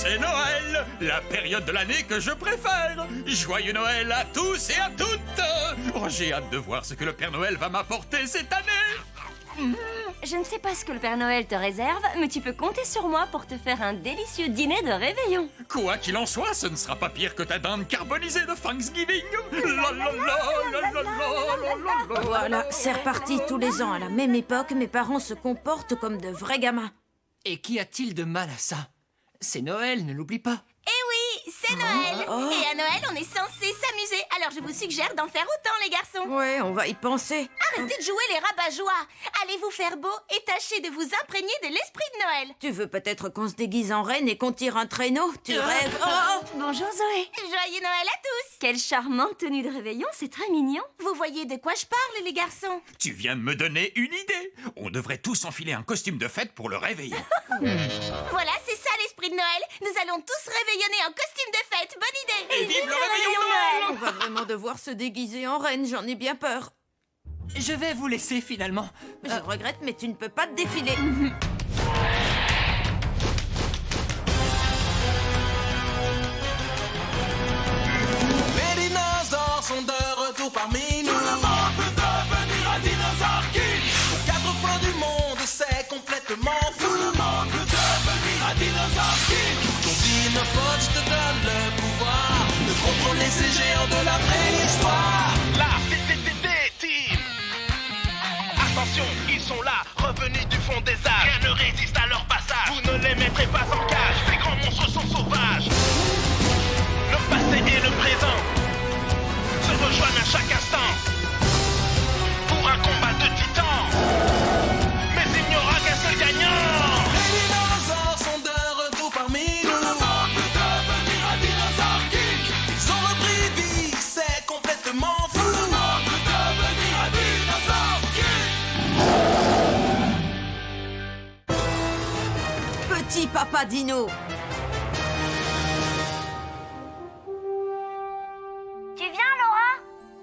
c'est Noël, la période de l'année que je préfère. Joyeux Noël à tous et à toutes. Oh, j'ai hâte de voir ce que le Père Noël va m'apporter cette année. Je ne sais pas ce que le Père Noël te réserve, mais tu peux compter sur moi pour te faire un délicieux dîner de réveillon. Quoi qu'il en soit, ce ne sera pas pire que ta dinde carbonisée de Thanksgiving. La la la la la la la la. Voilà, c'est reparti. Tous les ans, à la même époque, mes parents se comportent comme de vrais gamins. Et qu'y a-t-il de mal à ça? C'est Noël, ne l'oublie pas. Eh oui, c'est Noël. Et à Noël, on est censé s'amuser. Alors je vous suggère d'en faire autant, les garçons. Ouais, on va y penser. Arrêtez de jouer les rabat-joie. Allez vous faire beau et tâchez de vous imprégner de l'esprit de Noël. Tu veux peut-être qu'on se déguise en reine et qu'on tire un traîneau? Tu rêves? Oh! Bonjour Zoé. Joyeux Noël à tous. Quelle charmante tenue de réveillon, c'est très mignon. Vous voyez de quoi je parle, les garçons? Tu viens de me donner une idée. On devrait tous enfiler un costume de fête pour le réveillon. Voilà, c'est ça l'esprit de Noël. Nous allons tous réveillonner en costume de fête. Bonne idée. Et vive le réveillon Noël! On va vraiment devoir se déguiser en reine, j'en ai bien peur. Je vais vous laisser finalement. Je regrette, mais tu ne peux pas te défiler. Les dinosaures sont de retour parmi nous. Tout le monde veut devenir un dinosaure king. Aux quatre coins du monde, c'est complètement fou. Tout le monde veut devenir un dinosaure king. Ton Dinopods te donne le pouvoir de contrôler ces géants de la préhistoire. La TTTT Team. Attention, ils sont là, revenus du fond des âges. Rien ne résiste à leur passage. Vous ne les mettrez pas en cage. Ces grands monstres sont sauvages. Le passé et le présent se rejoignent à chaque instant pour un combat de titans. Mais il n'y aura qu'un seul gagnant. Les dinosaures sont de retour parmi nous. Tout le monde veut devenir un dinosaure king. Ils ont repris vie, c'est complètement fou. Tout le monde veut devenir un dinosaure king. Petit papa dino. Tu viens, Laura?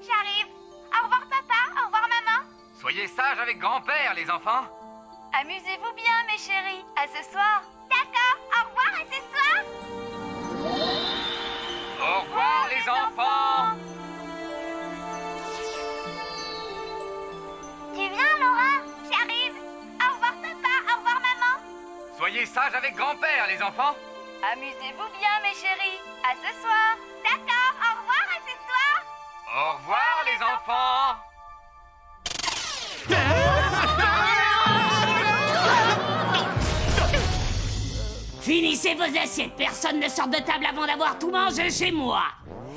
J'arrive. Au revoir, papa. Au revoir, maman. Soyez sages avec grand-père, les enfants. Amusez-vous bien, mes chéris. À ce soir. D'accord. Au revoir, à ce soir. Au revoir, les enfants. Tu viens, Laura? J'arrive. Au revoir, papa. Au revoir, maman. Soyez sages avec grand-père, les enfants. Amusez-vous bien, mes chéris. À ce soir. D'accord. Au revoir, à ce soir. Au revoir, les enfants. Finissez vos assiettes, personne ne sort de table avant d'avoir tout mangé chez moi.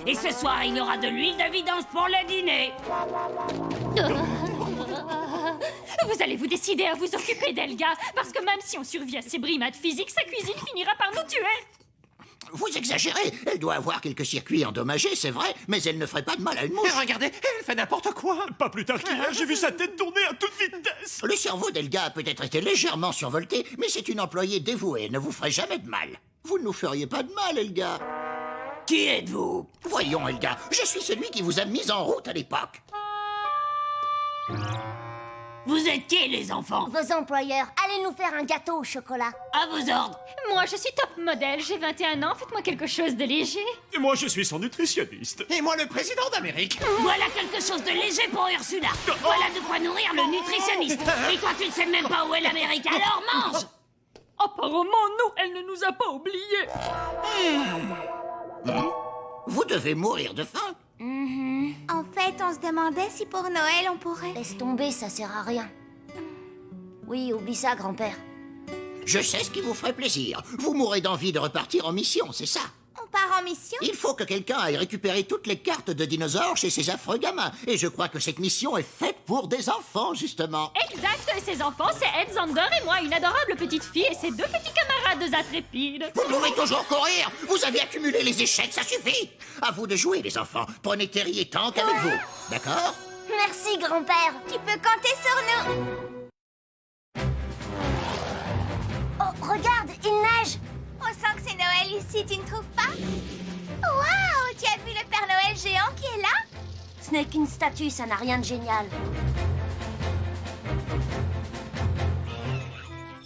Et ce soir, il y aura de l'huile de vidange pour le dîner. Vous allez vous décider à vous occuper d'Elga, parce que même si on survit à ses brimades physiques, sa cuisine finira par nous tuer. Vous exagérez. Elle doit avoir quelques circuits endommagés, c'est vrai, mais elle ne ferait pas de mal à une mouche. Regardez, elle fait n'importe quoi. Pas plus tard qu'hier, j'ai vu sa tête tourner à toute vitesse. Le cerveau d'Elga a peut-être été légèrement survolté, mais c'est une employée dévouée, elle ne vous ferait jamais de mal. Vous ne nous feriez pas de mal, Elga. Qui êtes-vous? Voyons, Elga, je suis celui qui vous a mis en route à l'époque. Vous êtes qui, les enfants? Vos employeurs, allez nous faire un gâteau au chocolat. À vos ordres. Moi, je suis top modèle, j'ai 21 ans, faites-moi quelque chose de léger. Et moi, je suis son nutritionniste. Et moi, le président d'Amérique. Voilà quelque chose de léger pour Ursula. Voilà de quoi nourrir le nutritionniste. Et toi, tu ne sais même pas où est l'Amérique, alors mange! Apparemment, non, elle ne nous a pas oubliés. Vous devez mourir de faim. En fait, on se demandait si pour Noël on pourrait... Laisse tomber, ça sert à rien. Oui, oublie ça, grand-père. Je sais ce qui vous ferait plaisir. Vous mourrez d'envie de repartir en mission, c'est ça? On part en mission? Il faut que quelqu'un aille récupérer toutes les cartes de dinosaures chez ces affreux gamins. Et je crois que cette mission est faite pour des enfants, justement. Exact, et ses enfants, c'est Ed Zander et moi, une adorable petite fille, et ses deux petits camarades intrépides. Vous pouvez toujours courir. Vous avez accumulé les échecs, ça suffit. À vous de jouer, les enfants. Prenez Terry et Tank avec vous. D'accord? Merci, grand-père. Tu peux compter sur nous. Oh, regarde, il neige. On sent que c'est Noël ici, tu ne trouves pas? Waouh, tu as vu le Père Noël géant qui est là? Ce n'est qu'une statue, ça n'a rien de génial.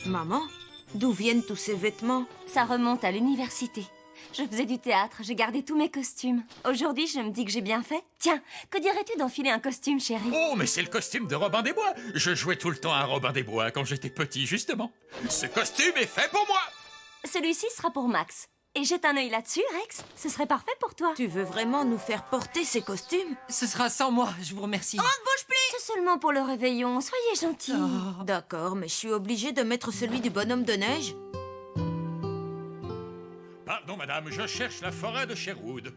Maman, D'où viennent tous ces vêtements? Ça remonte à l'université. Je faisais du théâtre, j'ai gardé tous mes costumes. Aujourd'hui, je me dis que j'ai bien fait. Tiens, que dirais-tu d'enfiler un costume, chérie? Oh, mais c'est le costume de Robin des Bois. Je jouais tout le temps à Robin des Bois quand j'étais petit, justement. Ce costume est fait pour moi. Celui-ci sera pour Max. Et jette un œil là-dessus, Rex. Ce serait parfait pour toi. Tu veux vraiment nous faire porter ces costumes? Ce sera sans moi, je vous remercie. C'est seulement pour le réveillon, soyez gentils. D'accord, mais je suis obligée de mettre celui du bonhomme de neige? Pardon, madame, je cherche la forêt de Sherwood.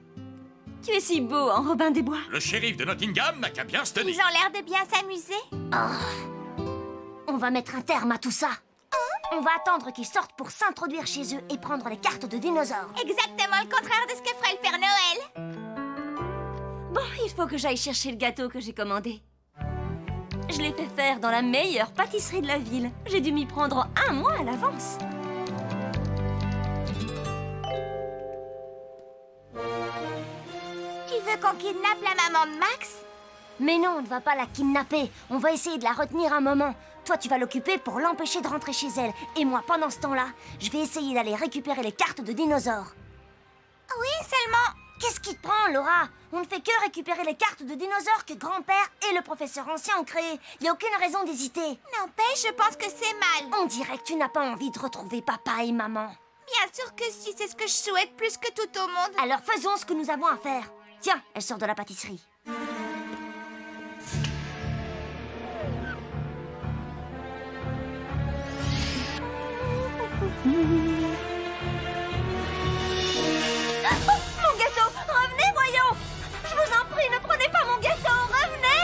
Tu es si beau en Robin des Bois. Le shérif de Nottingham n'a qu'à bien se tenir. Ils ont l'air de bien s'amuser. On va mettre un terme à tout ça. On va attendre qu'ils sortent pour s'introduire chez eux et prendre les cartes de dinosaures. Exactement le contraire de ce que ferait le Père Noël. Bon, il faut que j'aille chercher le gâteau que j'ai commandé. Je l'ai fait faire dans la meilleure pâtisserie de la ville. J'ai dû m'y prendre 1 mois à l'avance. Tu veux qu'on kidnappe la maman de Max? Mais non, on ne va pas la kidnapper. On va essayer de la retenir un moment. Toi, tu vas l'occuper pour l'empêcher de rentrer chez elle. Et moi, pendant ce temps-là, je vais essayer d'aller récupérer les cartes de dinosaures. Oui, seulement... Qu'est-ce qui te prend, Laura? On ne fait que récupérer les cartes de dinosaures que grand-père et le professeur ancien ont créées. Il n'y a aucune raison d'hésiter. N'empêche, je pense que c'est mal. On dirait que tu n'as pas envie de retrouver papa et maman. Bien sûr que si, c'est ce que je souhaite plus que tout au monde. Alors faisons ce que nous avons à faire. Tiens, elle sort de la pâtisserie. Mon gâteau, revenez, voyons. Je vous en prie, ne prenez pas mon gâteau, revenez.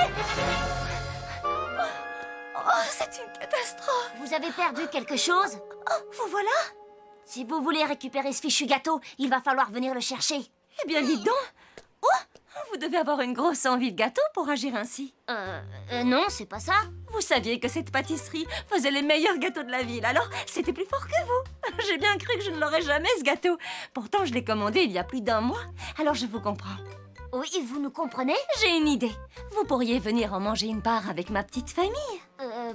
Oh, c'est une catastrophe. Vous avez perdu quelque chose? Oh, vous voilà? Si vous voulez récupérer ce fichu gâteau, il va falloir venir le chercher. Eh bien, dites donc. Oh, vous devez avoir une grosse envie de gâteau pour agir ainsi. Non, c'est pas ça. Vous saviez que cette pâtisserie faisait les meilleurs gâteaux de la ville, alors c'était plus fort que vous. J'ai bien cru que je ne l'aurais jamais, ce gâteau. Pourtant, je l'ai commandé il y a plus d'1 mois, alors je vous comprends. Oui, vous nous comprenez? J'ai une idée. Vous pourriez venir en manger une part avec ma petite famille.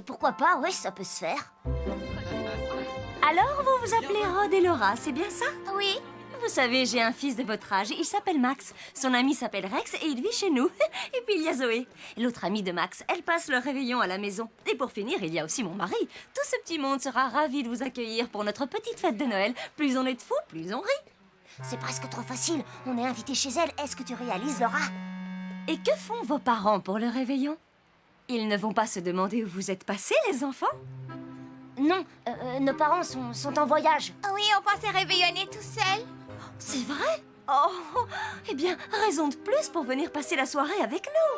Pourquoi pas? Oui, ça peut se faire. Alors, vous vous appelez Rod et Laura, c'est bien ça? Oui. Vous savez, j'ai un fils de votre âge, il s'appelle Max. Son ami s'appelle Rex et il vit chez nous. Et puis il y a Zoé, l'autre amie de Max. Elle passe le réveillon à la maison. Et pour finir, il y a aussi mon mari. Tout ce petit monde sera ravi de vous accueillir pour notre petite fête de Noël. Plus on est de fous, plus on rit. C'est presque trop facile. On est invité chez elle. Est-ce que tu réalises, Laura? Et que font vos parents pour le réveillon? Ils ne vont pas se demander où vous êtes passés, les enfants? Non, nos parents sont en voyage. Oui, on pensait réveillonner tout seul. C'est vrai? Oh, eh bien, raison de plus pour venir passer la soirée avec nous.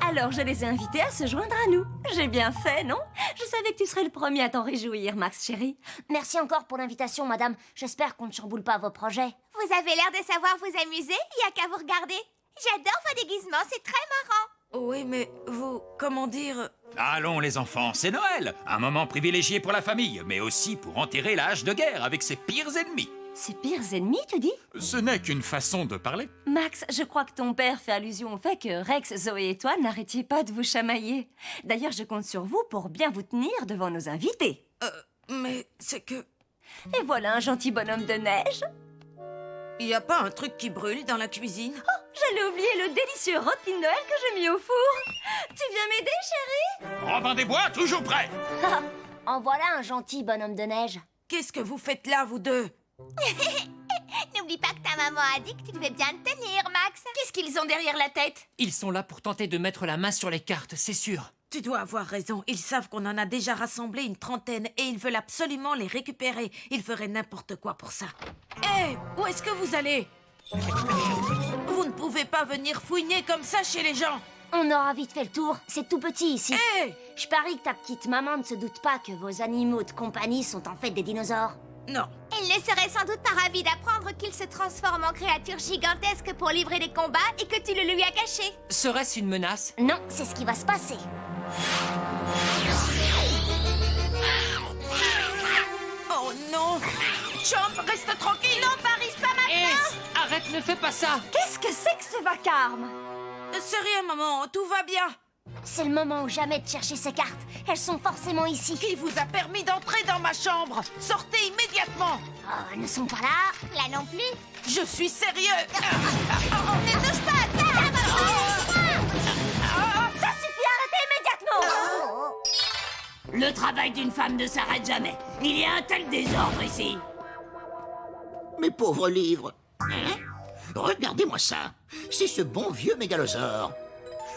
Alors, je les ai invités à se joindre à nous. J'ai bien fait, non? Je savais que tu serais le premier à t'en réjouir, Max, chéri. Merci encore pour l'invitation, madame. J'espère qu'on ne chamboule pas vos projets. Vous avez l'air de savoir vous amuser, il y a qu'à vous regarder. J'adore vos déguisements, c'est très marrant. Oui, mais vous... comment dire... Allons, les enfants, c'est Noël. Un moment privilégié pour la famille, mais aussi pour enterrer la hache de guerre avec ses pires ennemis. Ses pires ennemis, tu dis? Ce n'est qu'une façon de parler. Max, je crois que ton père fait allusion au fait que Rex, Zoé et toi n'arrêtiez pas de vous chamailler. D'ailleurs, je compte sur vous pour bien vous tenir devant nos invités. Mais c'est que... Et voilà un gentil bonhomme de neige. Il n'y a pas un truc qui brûle dans la cuisine? Oh, j'allais oublier le délicieux rôti de Noël que j'ai mis au four. Tu viens m'aider, chérie? Robin des Bois, toujours prêt. En voilà un gentil bonhomme de neige. Qu'est-ce que vous faites là, vous deux? N'oublie pas que ta maman a dit que tu devais bien te tenir, Max. Qu'est-ce qu'ils ont derrière la tête? Ils sont là pour tenter de mettre la main sur les cartes, c'est sûr. Tu dois avoir raison. Ils savent qu'on en a déjà rassemblé une trentaine et ils veulent absolument les récupérer. Ils feraient n'importe quoi pour ça. Hé, où est-ce que vous allez? Vous ne pouvez pas venir fouiner comme ça chez les gens. On aura vite fait le tour. C'est tout petit ici. Hé! Je parie que ta petite maman ne se doute pas que vos animaux de compagnie sont en fait des dinosaures. Non. Elle ne serait sans doute pas ravie d'apprendre qu'il se transforme en créature gigantesque pour livrer des combats et que tu le lui as caché. Serait-ce une menace? Non, c'est ce qui va se passer. Oh non! Chomp, reste tranquille! Non, Paris, pas maintenant! Arrête, ne fais pas ça! Qu'est-ce que c'est que ce vacarme? C'est rien, maman, tout va bien. C'est le moment ou jamais de chercher ces cartes. Elles sont forcément ici. Qui vous a permis d'entrer dans ma chambre? Sortez immédiatement! Oh, elles ne sont pas là. Là non plus. Je suis sérieux! Ne touche pas à ça. Ça suffit, arrêtez immédiatement. Le travail d'une femme ne s'arrête jamais. Il y a un tel désordre ici. Mes pauvres livres. Hein? Regardez-moi ça. C'est ce bon vieux mégalosaure.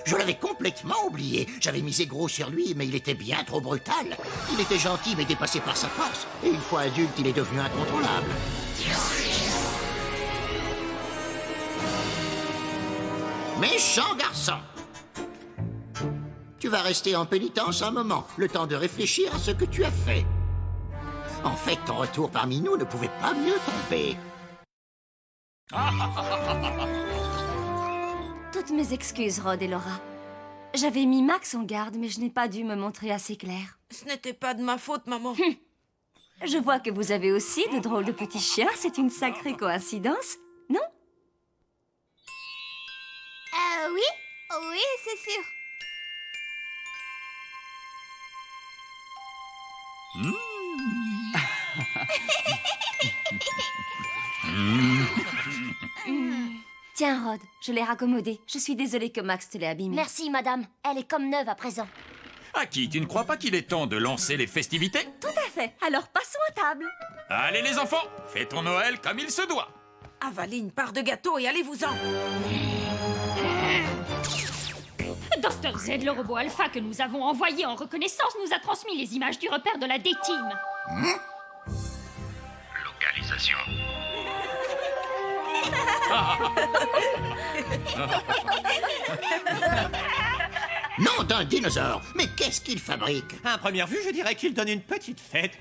Je l'avais complètement oublié. J'avais misé gros sur lui, mais il était bien trop brutal. Il était gentil, mais dépassé par sa force. Et une fois adulte, il est devenu incontrôlable. Méchant garçon. Tu vas rester en pénitence un moment, le temps de réfléchir à ce que tu as fait. En fait, ton retour parmi nous ne pouvait pas mieux tomber. Toutes mes excuses, Rod et Laura. J'avais mis Max en garde, mais je n'ai pas dû me montrer assez claire. Ce n'était pas de ma faute, maman. Je vois que vous avez aussi de drôles de petits chiens. C'est une sacrée coïncidence, non? Oui. Oui, c'est sûr. Tiens, Rod, je l'ai raccommodée. Je suis désolée que Max te l'ait abîmée. Merci, madame. Elle est comme neuve à présent. Aki, tu ne crois pas qu'il est temps de lancer les festivités? Tout à fait. Alors passons à table. Allez les enfants, fêtons Noël comme il se doit. Avalez une part de gâteau et allez-vous-en. Dr Z, le robot alpha que nous avons envoyé en reconnaissance, nous a transmis les images du repère de la D-Team. Localisation. Nom d'un dinosaure. Mais qu'est-ce qu'il fabrique? À première vue, je dirais qu'il donne une petite fête.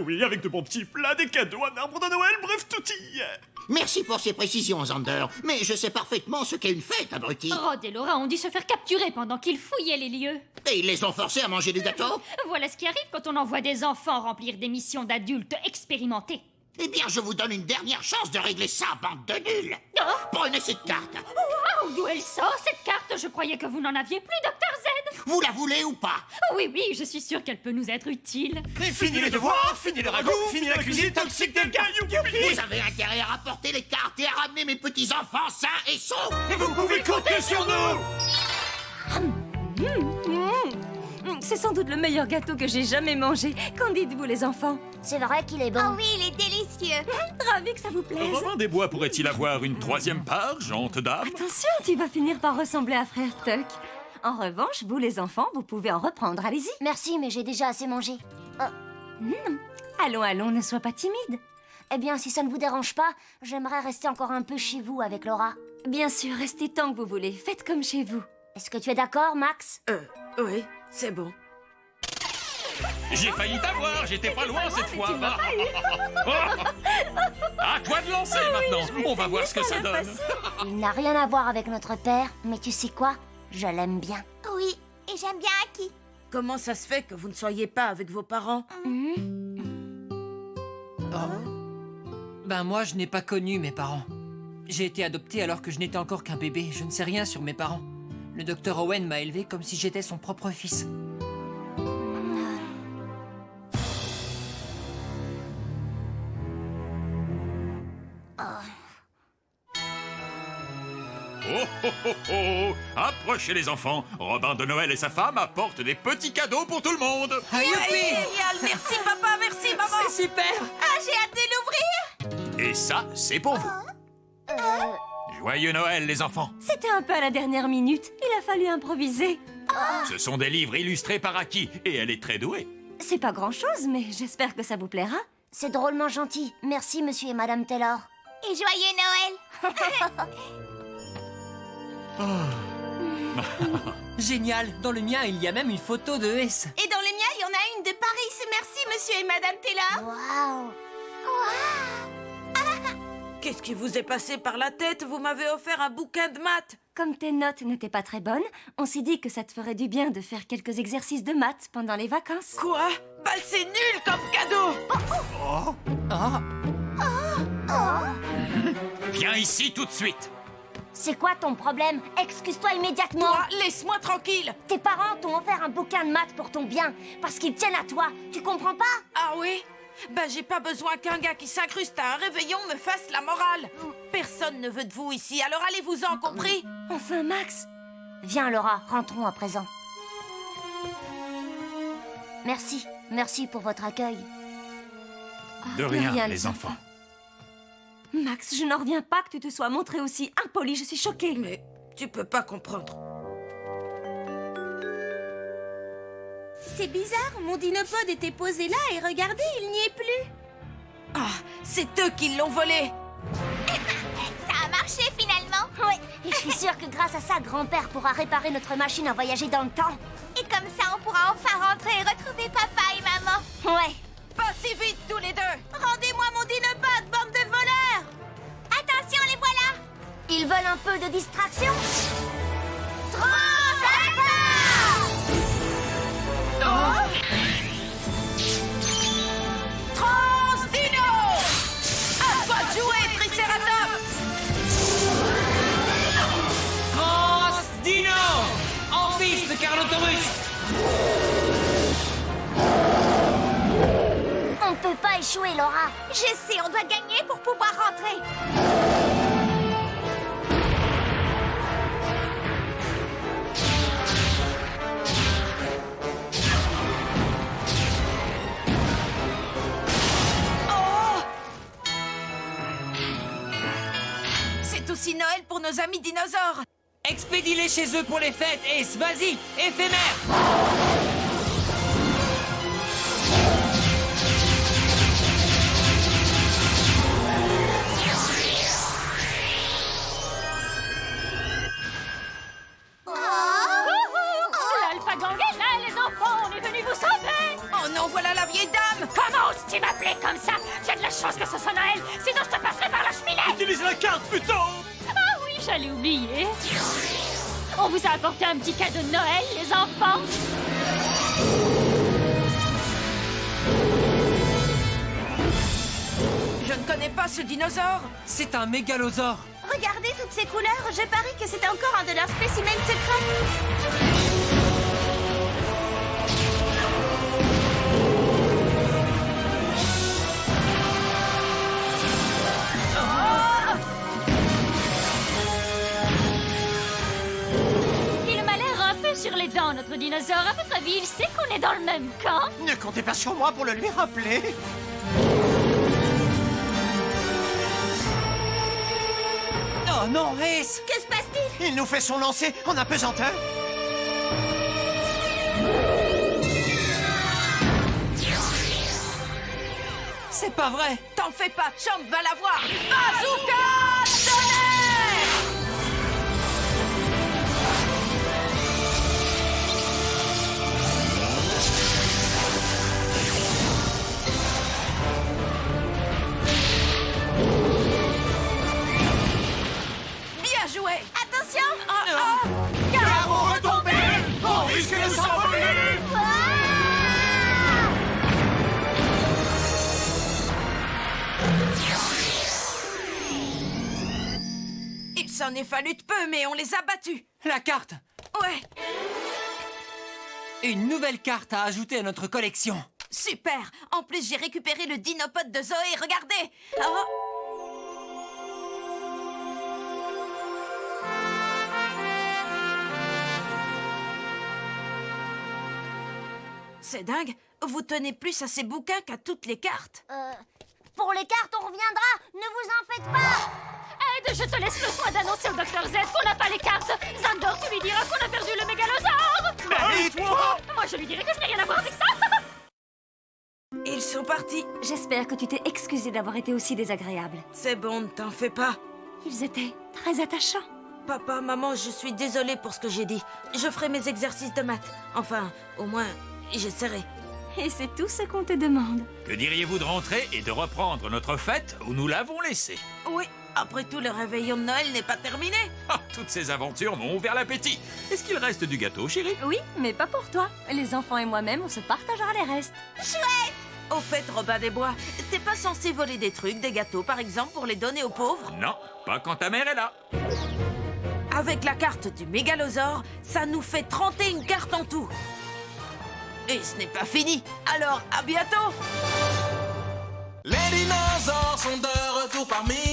Oui, avec de bons petits plats, des cadeaux, un arbre de Noël, bref, tout y est. Merci pour ces précisions, Zander. Mais je sais parfaitement ce qu'est une fête, abruti. Rod et Laura ont dû se faire capturer pendant qu'ils fouillaient les lieux. Et ils les ont forcés à manger du gâteau? Voilà ce qui arrive quand on envoie des enfants remplir des missions d'adultes expérimentés. Eh bien, je vous donne une dernière chance de régler ça, bande de nuls. Prenez cette carte. Waouh, d'où elle sort cette carte? Je croyais que vous n'en aviez plus, Dr Z. Vous la voulez ou pas? Oui, oui, je suis sûre qu'elle peut nous être utile. Et fini les devoirs, fini le ragoût, fini la cuisine toxique des gars, Vous avez intérêt à rapporter les cartes et à ramener mes petits-enfants sains et saufs. Et vous pouvez compter sur nous. C'est sans doute le meilleur gâteau que j'ai jamais mangé. Qu'en dites-vous, les enfants? C'est vrai qu'il est bon. Oh oui, il est délicieux. Ravi que ça vous plaise. Robin des Bois pourrait-il avoir une troisième part, gente dame? Attention, tu vas finir par ressembler à Frère Tuck. En revanche, vous, les enfants, vous pouvez en reprendre. Allez-y. Merci, mais j'ai déjà assez mangé. Allons, allons, ne sois pas timide. Eh bien, si ça ne vous dérange pas, j'aimerais rester encore un peu chez vous avec Laura. Bien sûr, restez tant que vous voulez. Faites comme chez vous. Est-ce que tu es d'accord, Max? Oui, c'est bon. J'ai failli t'avoir, j'étais pas loin cette fois. À toi de lancer maintenant. On va voir ce que ça donne. Il n'a rien à voir avec notre père, mais tu sais quoi? Je l'aime bien. Oui, et j'aime bien Aki. Comment ça se fait que vous ne soyez pas avec vos parents? Ben moi, je n'ai pas connu mes parents. J'ai été adopté alors que je n'étais encore qu'un bébé. Je ne sais rien sur mes parents. Le docteur Owen m'a élevé comme si j'étais son propre fils. Oh, oh, oh, oh. Approchez les enfants. Robin de Noël et sa femme apportent des petits cadeaux pour tout le monde. Génial! Merci papa, merci maman! C'est super! Ah, j'ai hâte de l'ouvrir. Et ça, c'est pour vous. Joyeux Noël, les enfants. C'était un peu à la dernière minute. Il a fallu improviser. Ce sont des livres illustrés par Aki, et elle est très douée. C'est pas grand-chose, mais j'espère que ça vous plaira. C'est drôlement gentil. Merci, monsieur et madame Taylor. Et joyeux Noël. Génial! Dans le mien, il y a même une photo de S. Et dans le mien, il y en a une de Paris. Merci, monsieur et madame Taylor. Waouh! Qu'est-ce qui vous est passé par la tête? Vous m'avez offert un bouquin de maths. Comme tes notes n'étaient pas très bonnes, on s'est dit que ça te ferait du bien de faire quelques exercices de maths pendant les vacances. Quoi? Bah c'est nul comme cadeau! Viens ici tout de suite. C'est quoi ton problème? Excuse-toi immédiatement. Toi, laisse-moi tranquille. Tes parents t'ont offert un bouquin de maths pour ton bien, parce qu'ils tiennent à toi. Tu comprends pas? Ah oui? Ben, j'ai pas besoin qu'un gars qui s'incruste à un réveillon me fasse la morale. Personne ne veut de vous ici, alors allez-vous-en, compris? Enfin, Max. Viens, Laura, rentrons à présent. Merci. Merci pour votre accueil. De rien, les enfants. Max, je n'en reviens pas que tu te sois montré aussi impoli. Je suis choquée. Mais tu peux pas comprendre. C'est bizarre, mon dinopode était posé là et regardez, il n'y est plus. Ah, c'est eux qui l'ont volé. Ça a marché finalement. Oui, et je suis sûre que grâce à ça, grand-père pourra réparer notre machine à voyager dans le temps. Et comme ça, on pourra enfin rentrer et retrouver papa et maman. Ouais. Pas si vite, tous les deux. Rendez-moi mon dinopode, bande de voleurs. Attention, les voilà. Ils veulent un peu de distraction. Transdino! À toi de jouer, Triceratops! Transdino! En piste, Carnotaurus! On ne peut pas échouer, Laura. Je sais, on doit gagner pour pouvoir rentrer. C'est aussi Noël pour nos amis dinosaures. Expédie-les chez eux pour les fêtes, Ace, vas-y, éphémère! L'Alpha Gang est là, les enfants! On est venus vous sauver! Oh non, voilà la vieille dame! Comment oses-tu m'appeler comme ça? Tu as de la chance que ce soit Noël, sinon je te passerai par la cheminée! Utilise la carte, plutôt! Ah oui, j'allais oublier. On vous a apporté un petit cadeau de Noël, les enfants. Je ne connais pas ce dinosaure. C'est un mégalosaure. Regardez toutes ces couleurs, je parie que c'est encore un de leurs spécimens secrets. Il m'a l'air un peu sur les dents, notre dinosaure. À votre avis, il sait qu'on est dans le même camp? Ne comptez pas sur moi pour le lui rappeler. Oh non, Ace! Que se passe-t-il? Il nous fait son lancer en apesanteur. C'est pas vrai! T'en fais pas, Champ va la voir. Bazooka tonnerre! Bien joué! Attention! Carreau retombé! On risque de s'envoler! Il s'en est fallu de peu, mais on les a battus. La carte! Ouais, Une nouvelle carte à ajouter à notre collection. super. En plus, j'ai récupéré le dinopode de Zoé. Regardez. Oh. C'est dingue. Vous tenez plus à ces bouquins qu'à toutes les cartes. Pour les cartes, on reviendra. Ne vous en faites pas. Ed, je te laisse le soin d'annoncer au Dr Z qu'on n'a pas les cartes. Zandor, tu lui diras qu'on a perdu le mégalosaure. Et toi? Moi, je lui dirai que je n'ai rien à voir avec ça. Ils sont partis. J'espère que tu t'es excusé d'avoir été aussi désagréable. C'est bon, ne t'en fais pas. Ils étaient très attachants. Papa, maman, je suis désolée pour ce que j'ai dit. Je ferai mes exercices de maths. Enfin, au moins, j'essaierai. Et c'est tout ce qu'on te demande. Que diriez-vous de rentrer et de reprendre notre fête où nous l'avons laissée? Oui, après tout, le réveillon de Noël n'est pas terminé. Ah, toutes ces aventures m'ont ouvert l'appétit. Est-ce qu'il reste du gâteau, chérie? Oui, mais pas pour toi. Les enfants et moi-même, on se partagera les restes. Chouette! Au fait, Robin des Bois, t'es pas censé voler des trucs, des gâteaux, par exemple, pour les donner aux pauvres? Non, pas quand ta mère est là. Avec la carte du mégalosaure, ça nous fait 31 cartes en tout. Et ce n'est pas fini, alors à bientôt! Les dinosaures sont de retour parmi